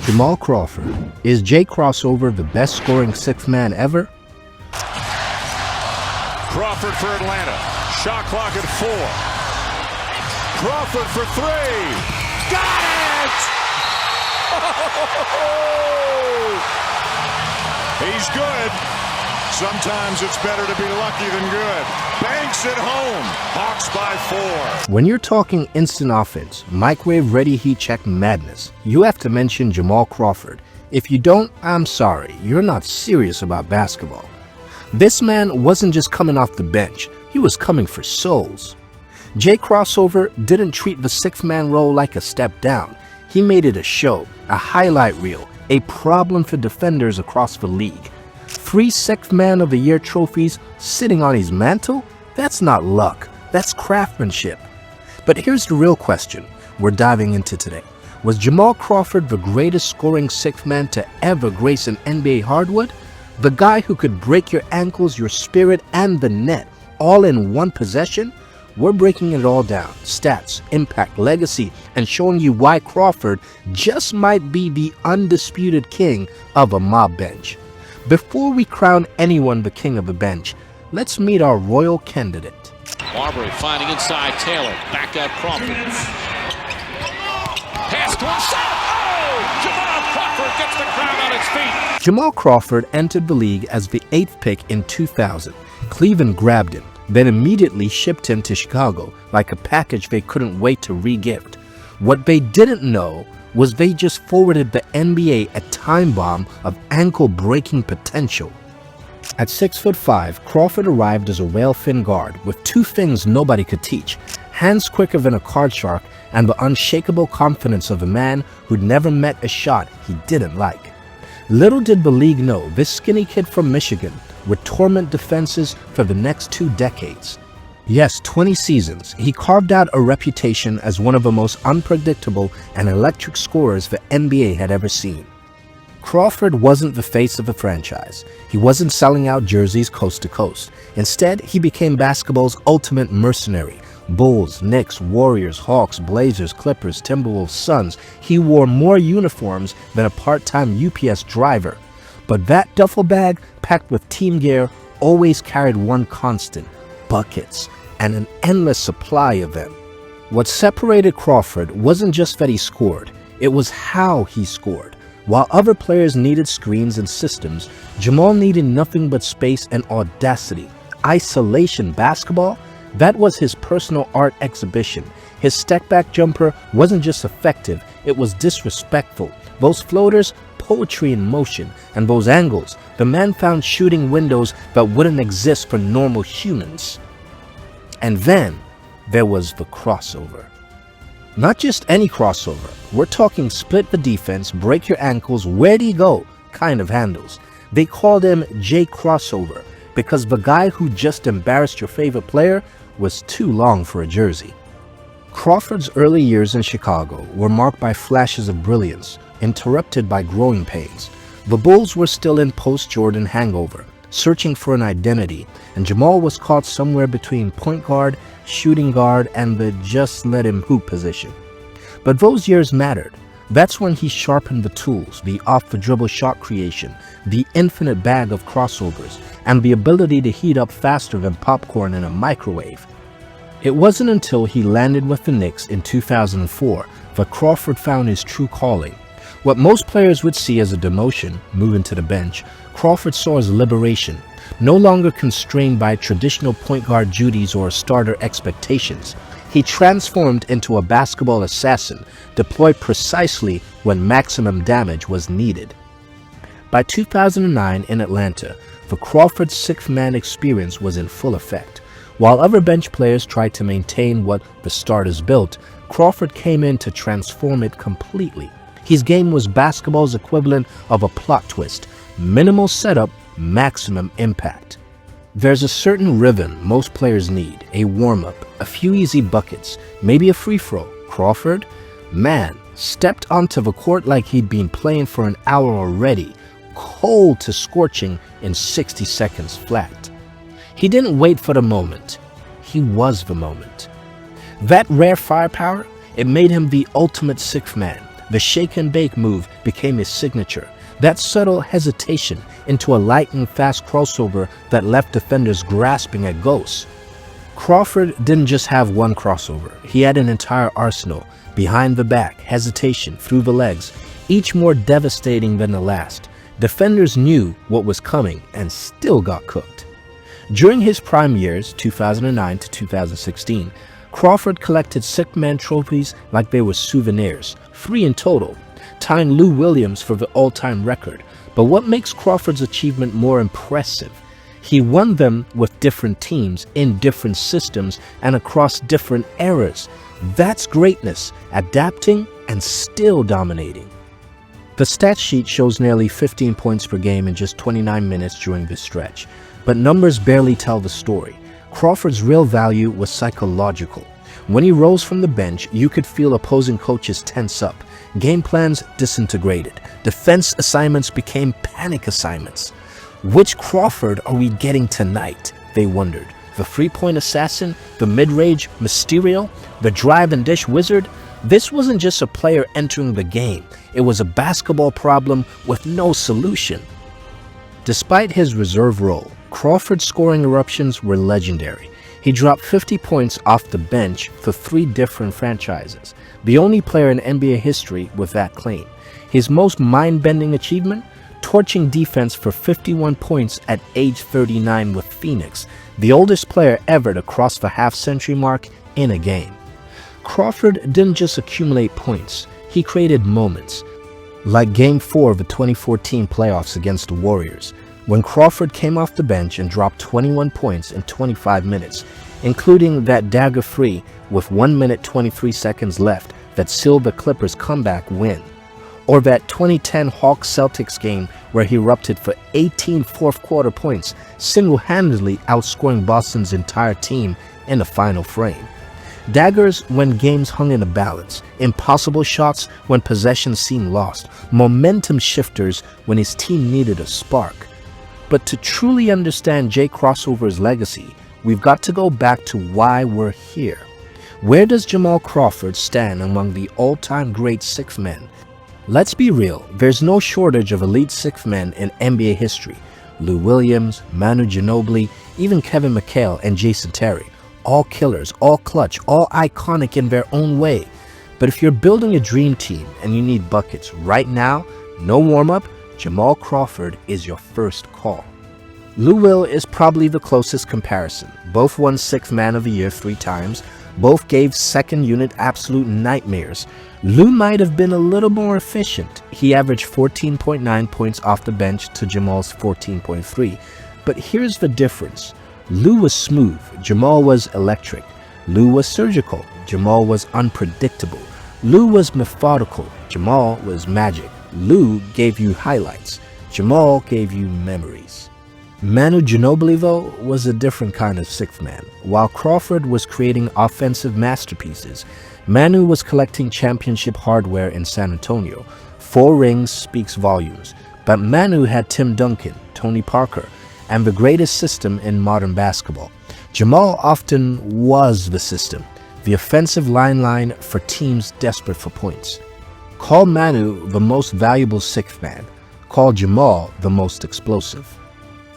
Jamal Crawford. Is JCrossover the best scoring sixth man ever? Crawford for Atlanta. Shot clock at 4. Crawford for 3. Got it! He's good. Sometimes it's better to be lucky than good. Banks at home. Hawks by 4. When you're talking instant offense, microwave ready heat check madness, you have to mention Jamal Crawford. If you don't, I'm sorry, you're not serious about basketball. This man wasn't just coming off the bench, he was coming for souls. JCrossover didn't treat the sixth man role like a step down. He made it a show, a highlight reel, a problem for defenders across the league. 3 sixth man of the year trophies sitting on his mantle? That's not luck, that's craftsmanship. But here's the real question we're diving into today. Was Jamal Crawford the greatest scoring sixth man to ever grace an NBA hardwood? The guy who could break your ankles, your spirit, and the net all in one possession? We're breaking it all down, stats, impact, legacy, and showing you why Crawford just might be the undisputed king of a mob bench. Before we crown anyone the king of the bench, let's meet our royal candidate. Marbury finding inside Taylor. Back out Crawford. Pass to himself. Oh! Jamal Crawford gets the crowd on its feet. Jamal Crawford entered the league as the 8th pick in 2000. Cleveland grabbed him, then immediately shipped him to Chicago like a package they couldn't wait to re-gift. What they didn't know was they just forwarded the NBA a time bomb of ankle-breaking potential. At 6'5", Crawford arrived as a rail-thin guard with 2 things nobody could teach: hands quicker than a card shark and the unshakable confidence of a man who'd never met a shot he didn't like. Little did the league know this skinny kid from Michigan would torment defenses for the next 2 decades. Yes, 20 seasons, he carved out a reputation as one of the most unpredictable and electric scorers the NBA had ever seen. Crawford wasn't the face of the franchise. He wasn't selling out jerseys coast to coast. Instead, he became basketball's ultimate mercenary. Bulls, Knicks, Warriors, Hawks, Blazers, Clippers, Timberwolves, Suns. He wore more uniforms than a part-time UPS driver. But that duffel bag, packed with team gear, always carried one constant: buckets, and an endless supply of them. What separated Crawford wasn't just that he scored, it was how he scored. While other players needed screens and systems, Jamal needed nothing but space and audacity. Isolation basketball? That was his personal art exhibition. His step-back jumper wasn't just effective, it was disrespectful. Those floaters, poetry in motion, and those angles, the man found shooting windows that wouldn't exist for normal humans. And then there was the crossover. Not just any crossover. We're talking split the defense, break your ankles, where'd he go kind of handles. They called him JCrossover because the guy who just embarrassed your favorite player was too long for a jersey. Crawford's early years in Chicago were marked by flashes of brilliance, interrupted by growing pains. The Bulls were still in post-Jordan hangover, searching for an identity, and Jamal was caught somewhere between point guard, shooting guard, and the just let him hoop position. But those years mattered. That's when he sharpened the tools, the off-the-dribble shot creation, the infinite bag of crossovers, and the ability to heat up faster than popcorn in a microwave. It wasn't until he landed with the Knicks in 2004 that Crawford found his true calling. What most players would see as a demotion, moving to the bench, Crawford saw as liberation, no longer constrained by traditional point guard duties or starter expectations. He transformed into a basketball assassin, deployed precisely when maximum damage was needed. By 2009 in Atlanta, the Crawford sixth-man experience was in full effect. While other bench players tried to maintain what the starters built, Crawford came in to transform it completely. His game was basketball's equivalent of a plot twist: minimal setup, maximum impact. There's a certain rhythm most players need, a warm-up, a few easy buckets, maybe a free throw. Crawford, man, stepped onto the court like he'd been playing for an hour already, cold to scorching in 60 seconds flat. He didn't wait for the moment, he was the moment. That rare firepower, it made him the ultimate sixth man, The shake and bake move became his signature. That subtle hesitation into a lightning fast crossover that left defenders grasping at ghosts. Crawford didn't just have one crossover. He had an entire arsenal. Behind the back, hesitation, through the legs, each more devastating than the last. Defenders knew what was coming and still got cooked. During his prime years, 2009 to 2016, Crawford collected sixth man trophies like they were souvenirs, 3 in total, tying Lou Williams for the all-time record. But what makes Crawford's achievement more impressive? He won them with different teams, in different systems, and across different eras. That's greatness, adapting and still dominating. The stat sheet shows nearly 15 points per game in just 29 minutes during this stretch, but numbers barely tell the story. Crawford's real value was psychological. When he rose from the bench, you could feel opposing coaches tense up. Game plans disintegrated. Defense assignments became panic assignments. Which Crawford are we getting tonight? They wondered. The three-point assassin, the mid-range Mysterio, the drive and dish wizard? This wasn't just a player entering the game. It was a basketball problem with no solution. Despite his reserve role, Crawford's scoring eruptions were legendary. He dropped 50 points off the bench for 3 different franchises, the only player in NBA history with that claim. His most mind-bending achievement? Torching defense for 51 points at age 39 with Phoenix, the oldest player ever to cross the half-century mark in a game. Crawford didn't just accumulate points, he created moments. Like Game 4 of the 2014 playoffs against the Warriors, when Crawford came off the bench and dropped 21 points in 25 minutes, including that dagger free with 1 minute 23 seconds left that sealed the Clippers' comeback win. Or that 2010 Hawks-Celtics game where he erupted for 18 fourth-quarter points, single-handedly outscoring Boston's entire team in the final frame. Daggers when games hung in the balance, impossible shots when possession seemed lost, momentum shifters when his team needed a spark. But to truly understand JCrossover's legacy, we've got to go back to why we're here. Where does Jamal Crawford stand among the all-time great sixth men? Let's be real, there's no shortage of elite sixth men in NBA history. Lou Williams, Manu Ginobili, even Kevin McHale and Jason Terry. All killers, all clutch, all iconic in their own way. But if you're building a dream team and you need buckets right now, no warm-up, Jamal Crawford is your first call. Lou Will is probably the closest comparison. Both won Sixth Man of the Year 3 times. Both gave second unit absolute nightmares. Lou might have been a little more efficient. He averaged 14.9 points off the bench to Jamal's 14.3. But here's the difference. Lou was smooth, Jamal was electric. Lou was surgical, Jamal was unpredictable. Lou was methodical, Jamal was magic. Lou gave you highlights, Jamal gave you memories. Manu Ginobili, though, was a different kind of sixth man. While Crawford was creating offensive masterpieces, Manu was collecting championship hardware in San Antonio. 4 rings speaks volumes, but Manu had Tim Duncan, Tony Parker, and the greatest system in modern basketball. Jamal often was the system, the offensive line for teams desperate for points. Call Manu the most valuable sixth man. Call Jamal the most explosive.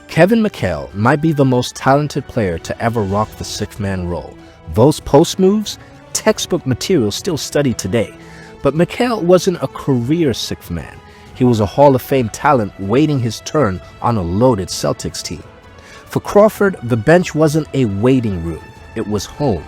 Kevin McHale might be the most talented player to ever rock the sixth man role. Those post moves, textbook material still studied today. But McHale wasn't a career sixth man. He was a Hall of Fame talent waiting his turn on a loaded Celtics team. For Crawford, the bench wasn't a waiting room, it was home.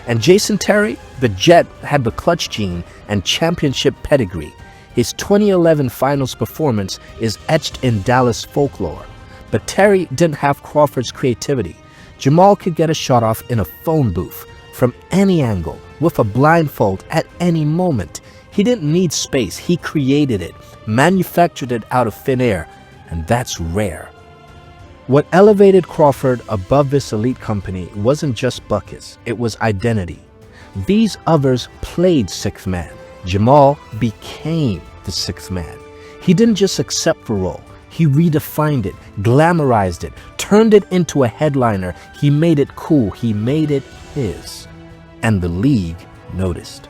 And Jason Terry, the Jet, had the clutch gene and championship pedigree. His 2011 finals performance is etched in Dallas folklore. But Terry didn't have Crawford's creativity. Jamal could get a shot off in a phone booth, from any angle, with a blindfold at any moment. He didn't need space, he created it, manufactured it out of thin air, and that's rare. What elevated Crawford above this elite company wasn't just buckets, it was identity. These others played sixth man. Jamal became the sixth man. He didn't just accept the role, he redefined it, glamorized it, turned it into a headliner. He made it cool, he made it his. And the league noticed.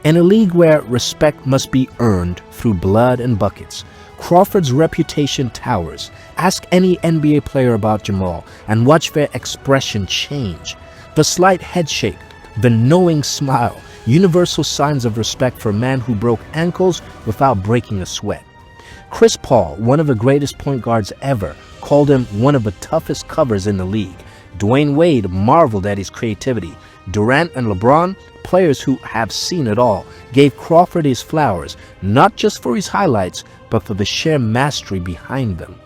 In a league where respect must be earned through blood and buckets, Crawford's reputation towers. Ask any NBA player about Jamal and watch their expression change. The slight head shake, the knowing smile, universal signs of respect for a man who broke ankles without breaking a sweat. Chris Paul, one of the greatest point guards ever, called him one of the toughest covers in the league. Dwayne Wade marveled at his creativity. Durant and LeBron, players who have seen it all, gave Crawford his flowers, not just for his highlights, but for the sheer mastery behind them.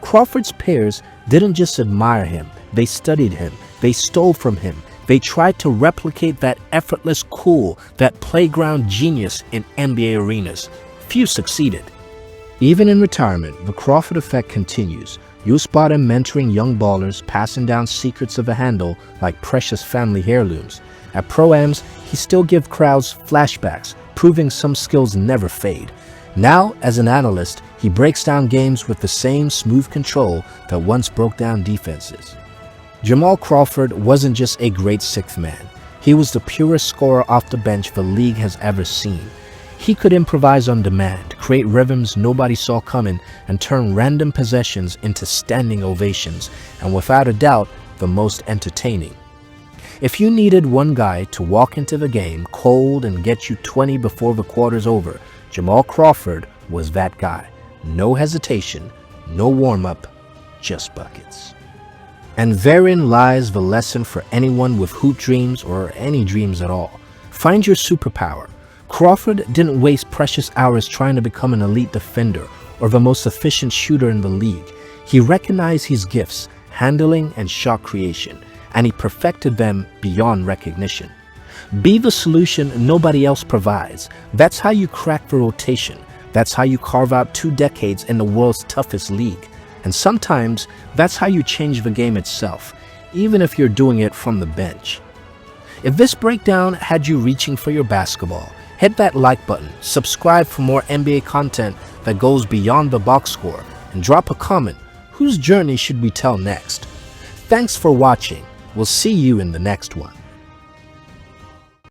Crawford's peers didn't just admire him, they studied him, they stole from him, they tried to replicate that effortless cool, that playground genius in NBA arenas. Few succeeded. Even in retirement, the Crawford effect continues. You'll spot him mentoring young ballers, passing down secrets of a handle like precious family heirlooms. At Pro-Ams, he still gives crowds flashbacks, proving some skills never fade. Now, as an analyst, he breaks down games with the same smooth control that once broke down defenses. Jamal Crawford wasn't just a great sixth man. He was the purest scorer off the bench the league has ever seen. He could improvise on demand, create rhythms nobody saw coming, and turn random possessions into standing ovations, and without a doubt, the most entertaining. If you needed one guy to walk into the game cold and get you 20 before the quarter's over, Jamal Crawford was that guy. No hesitation, no warm-up, just buckets. And therein lies the lesson for anyone with hoop dreams or any dreams at all. Find your superpower. Crawford didn't waste precious hours trying to become an elite defender or the most efficient shooter in the league. He recognized his gifts, handling and shot creation, and he perfected them beyond recognition. Be the solution nobody else provides. That's how you crack the rotation. That's how you carve out 2 decades in the world's toughest league. And sometimes that's how you change the game itself, even if you're doing it from the bench. If this breakdown had you reaching for your basketball, hit that like button, subscribe for more NBA content that goes beyond the box score, and drop a comment. Whose journey should we tell next? Thanks for watching. We'll see you in the next one.